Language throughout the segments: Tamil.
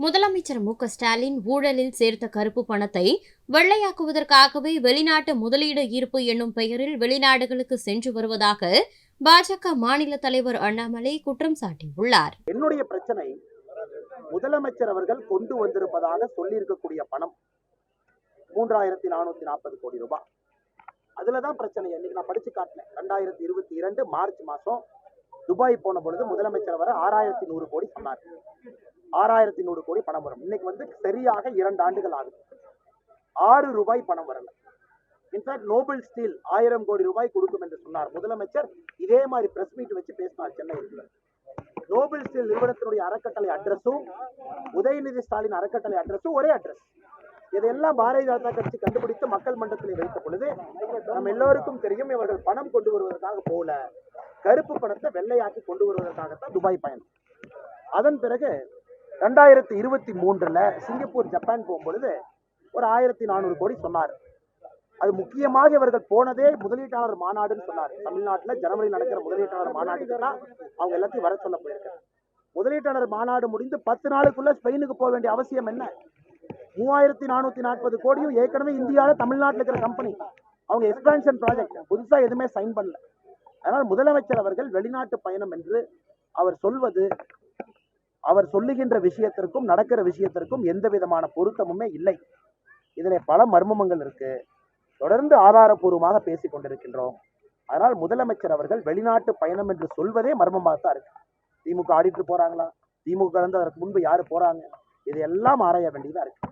முதலமைச்சர் மு.க.ஸ்டாலின் ஊழலில் சேர்த்த கருப்பு பணத்தை வெள்ளையாக்குவதற்காகவே வெளிநாட்டு முதலீடு ஈர்ப்பு என்னும் பெயரில் வெளிநாடுகளுக்கு சென்று வருவதாக பாஜக மாநில தலைவர் அண்ணாமலை குற்றம் சாட்டியுள்ளார். என்னுடைய பிரச்சனை முதலமைச்சர் அவர்கள் கொண்டு வந்திருப்பதாக சொல்லியிருக்கக்கூடிய பணம் 3440 கோடி ரூபாய். அதுலதான் பிரச்சனை. இன்னைக்கு நான் படிச்சு காட்டினேன். 2022 மார்ச் மாசம் துபாய் போன பொழுது முதலமைச்சர் வர 6100 கோடி சொன்னார். 6100 கோடி பணம் வரும். இன்னைக்கு சரியாக 2 ஆண்டுகள் ஆகுது. 6 ரூபாய் பணம் வரல. இன்ஃபேக்ட் நோபல் ஸ்டீல் 1000 கோடி ரூபாய் கொடுக்கும் என்று சொன்னார் முதலமைச்சர். இதே மாதிரி பிரஸ் மீட் வச்சு பேசினார் சென்னையில். நோபல் ஸ்டீல் நிறுவனத்தினுடைய அறக்கட்டளை அட்ரஸும் உதயநிதி ஸ்டாலின் அறக்கட்டளை அட்ரஸும் ஒரே அட்ரஸ். இதெல்லாம் பாரதிய ஜனதா கட்சி கண்டுபிடித்து மக்கள் மன்றத்தில் வைத்த பொழுது நம்ம எல்லோருக்கும் தெரியும், இவர்கள் பணம் கொண்டு வருவதற்காக போல கருப்பு பணத்தை வெள்ளையாக்கி கொண்டு வருவதற்காகத்தான் துபாய் பயணம். அதன் பிறகு 2023 சிங்கப்பூர் ஜப்பான் போகும்பொழுது ஒரு 1400 கோடி சொன்னார். அது முக்கியமாக இவர்கள் போனதே முதலீட்டாளர் மாநாடுன்னு சொன்னார். தமிழ்நாட்டில் ஜனவரியில் நடக்கிற முதலீட்டாளர் மாநாட்டுக்கு தான் அவங்க எல்லாத்தையும் வர சொல்ல போயிருக்காங்க. முதலீட்டாளர் மாநாடு முடிந்து 10 நாளுக்குள்ள ஸ்பெயினுக்கு போக வேண்டிய அவசியம் என்ன? 3440 கோடியும் ஏற்கனவே இந்தியாவில் தமிழ்நாட்டில் இருக்கிற கம்பெனி. அவங்க எக்ஸ்பான்ஷன் ப்ராஜெக்ட் புதுசா எதுவுமே சைன் பண்ணல. அதனால் முதலமைச்சர் அவர்கள் வெளிநாட்டு பயணம் என்று அவர் சொல்வது, அவர் சொல்லுகின்ற விஷயத்திற்கும் நடக்கிற விஷயத்திற்கும் எந்த விதமான பொருத்தமுமே இல்லை. இதிலே பல மர்மங்கள் இருக்கு. தொடர்ந்து ஆதாரபூர்வமாக பேசிக் கொண்டிருக்கின்றோம். அதனால் முதலமைச்சர் அவர்கள் வெளிநாட்டு பயணம் என்று சொல்வதே மர்மமாக தான் இருக்கு. திமுக ஆடிட்டு போறாங்களா? திமுக இருந்து அதற்கு முன்பு யாரு போறாங்க? இதையெல்லாம் ஆராய வேண்டியதா இருக்கு.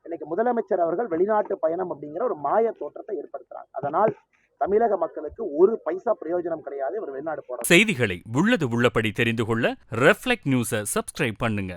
இன்னைக்கு முதலமைச்சர் அவர்கள் வெளிநாட்டு பயணம் அப்படிங்கிற ஒரு மாய தோற்றத்தை ஏற்படுத்துறாங்க. அதனால் தமிழக மக்களுக்கு ஒரு பைசா பிரயோஜனம் கிடையாது இவர் வெளிநாடு போறார். செய்திகளை உள்ளது உள்ளபடி தெரிந்து கொள்ள ரெஃப்ளெக்ட் நியூஸை சப்ஸ்கிரைப் பண்ணுங்க.